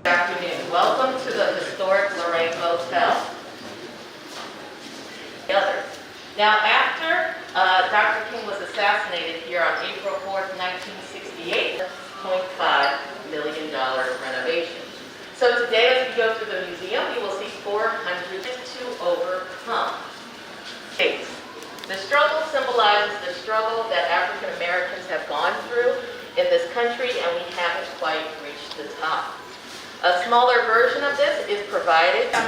Good afternoon. Welcome to the historic Lorraine Motel. Now, after Dr. King was assassinated here on April 4th, 1968, $0.5 million renovation. So today, as we go through the museum, you will see 400 to overcome. The struggle symbolizes the struggle that African Americans have gone through in this country, and we haven't quite reached the top. A smaller version of this is provided. A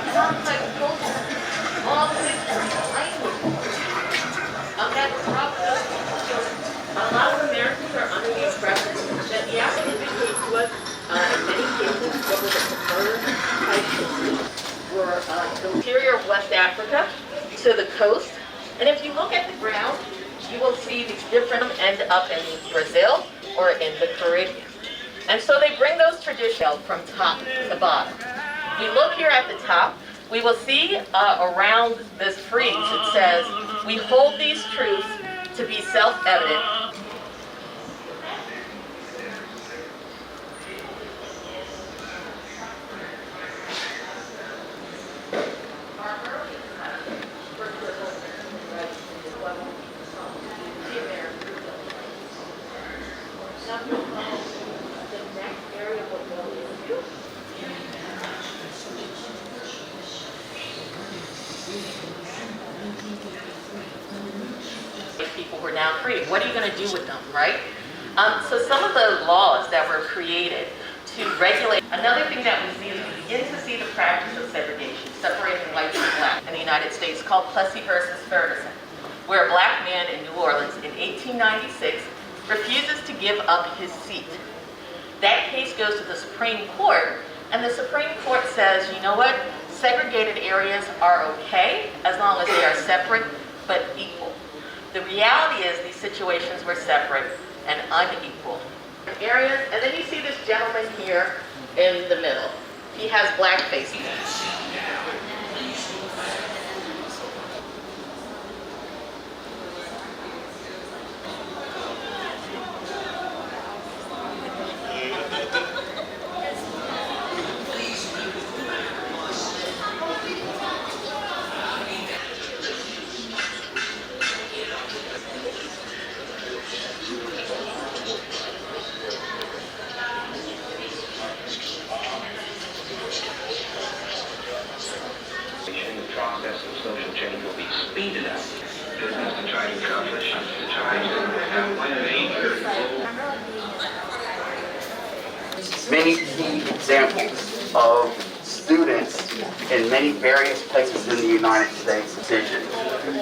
lot of Americans are under the impression that the African indigenous to us, in many cases, what was a preferred type were the interior of West Africa to the coast. And if you look at the ground, you will see these different end up in Brazil or in the Caribbean. And so they bring those traditions from top to bottom. We look here at the top, we will see around this frieze, it says, "We hold these truths to be self-evident." People were now free. What are you going to do with them, right? So some of the laws that were created to regulate. Another thing that we see is we begin to see the practice of segregation, separating white and black in the United States, called Plessy versus Ferguson, where a black man in New Orleans in 1896 refuses to give up his seat. That case goes to the Supreme Court, and the Supreme Court says, you know what? Segregated areas are okay as long as they are separate but equal. The reality is these situations were separate and unequal areas. And then you see this gentleman here in the middle. He has blackface. Social change will be speeded up. Business to try to accomplish, to try to have one major goal. Many key examples of students in many various places in the United States decision.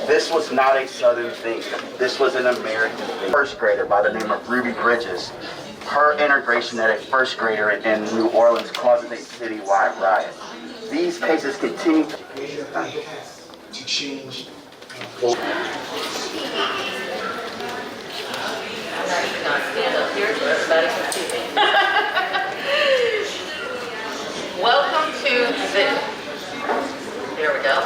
This was not a Southern thing. This was an American thing. First grader by the name of Ruby Bridges, her integration at a first grader in New Orleans caused a citywide riot. These cases continue to change. I'm not even going to stand up here so everybody can see me. Welcome to the, there we go.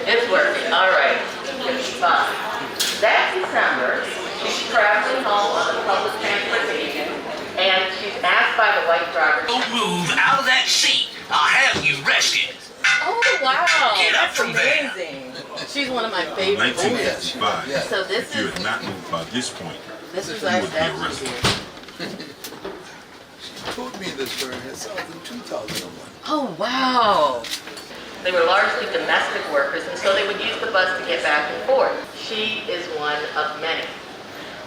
It's working. All right. 55. That December, she's traveling home on the public transportation, and she's asked by the white driver, "Don't move out of that seat. I'll have you arrested." oh, wow. Get up That's from there. amazing. She's one of my favorites. 1955. So this If you is, had not moved by this point, this is you our would be statue arrested. here. She told me this for herself in 2001. Oh, wow. They were largely domestic workers, and so they would use the bus to get back and forth. She is one of many.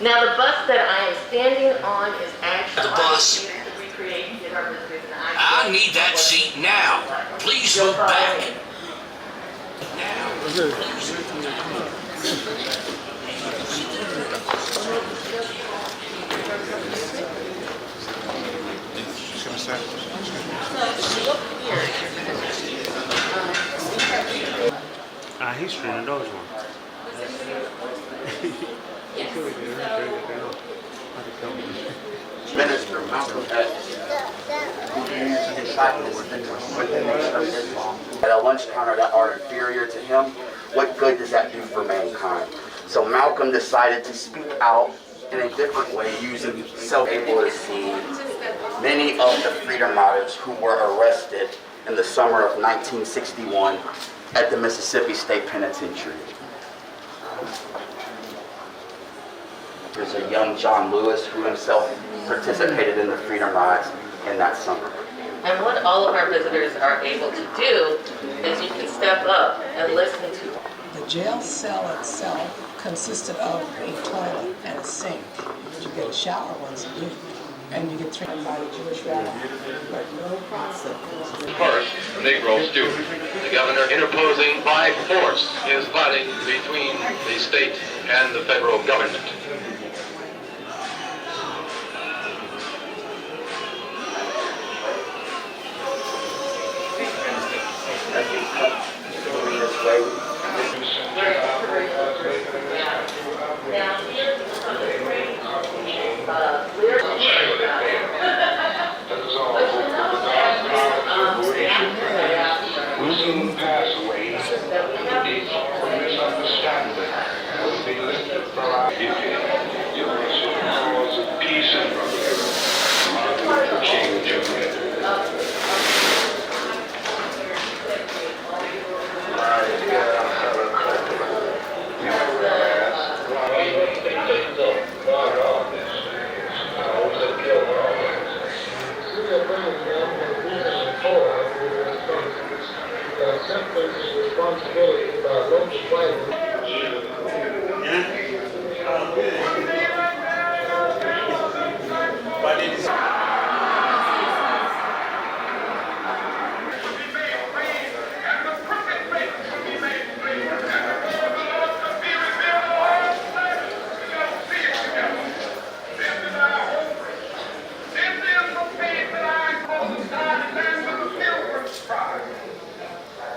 Now, the bus that I am standing on is actually The bus. to recreate and give our visitors an idea. I need that seat now. Please move back. He's streaming those ones. Minister Malcolm X, at a lunch counter that are inferior to him, what good does that do for mankind? So Malcolm decided to speak out in a different way using able to see many of the freedom riders who were arrested in the summer of 1961 at the Mississippi State Penitentiary. There's a young John Lewis who himself participated in the freedom rides in that summer. And what all of our visitors are able to do is you can step up and listen to. The jail cell itself consisted of a toilet and a sink. You get a shower once a week, and you get treated by a Jewish rabbi. But no process. First, a Negro student. The governor interposing by force his fighting between the state and the federal government. Soon pass away. Misunderstanding will be lifted from our duty. You will soon cause peace and brotherhood. Martin Luther King Jr.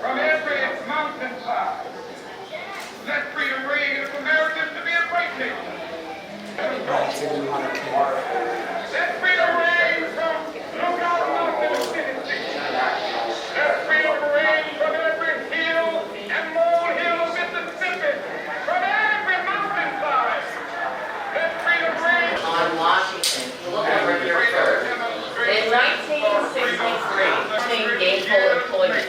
From every mountainside, let freedom ring if Americans to be a great nation. Let freedom ring from Lookout Mountain to Tennessee. Let freedom ring from every hill and molehill of Mississippi. From every mountainside. Let freedom ring On Washington, look at where you're first. In 1963, gainful employment.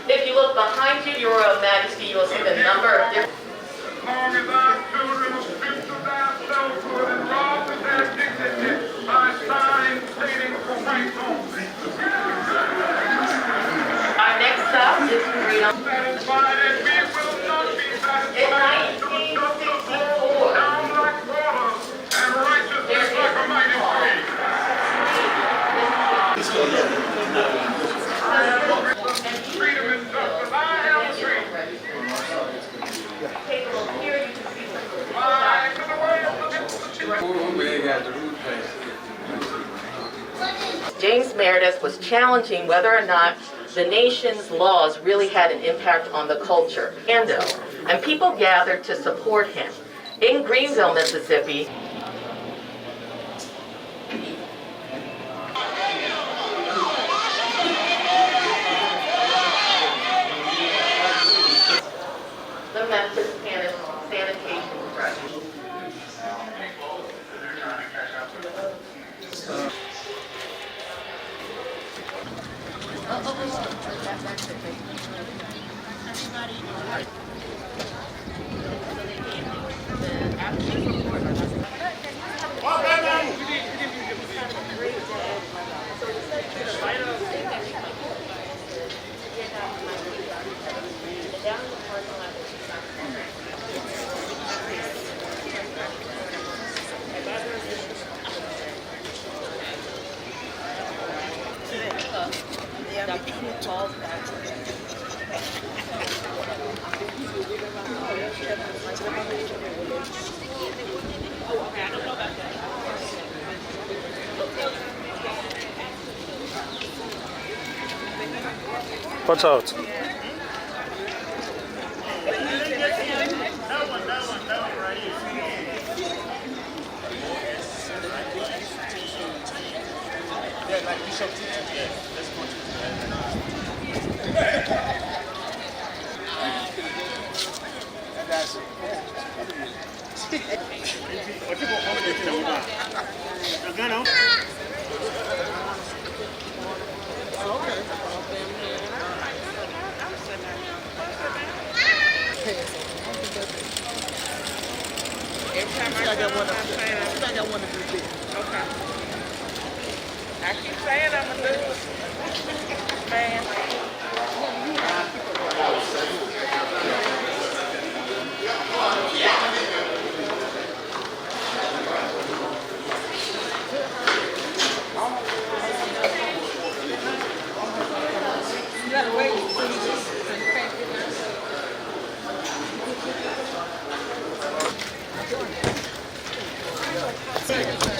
If you look behind you, Your Royal Majesty, you will see the number of different. as long as our children will strip to their selfhood and rob of their dignity by signs stating for whites only. Our next stop is freedom. Satisfied and we will not be In satisfied. 1964, Down like water and righteousness like a mighty stream. Freedom and justice, I have a dream. Table here, you can see some. Fly to the world of James Meredith was challenging whether or not the nation's laws really had an impact on the culture. And people gathered to support him. In Greenville, Mississippi, the Memphis sanitation strike. Watch out. Every time I got one of them. I got one of these. Okay. I keep saying I'm gonna do it. Man. You gotta wait. You can't get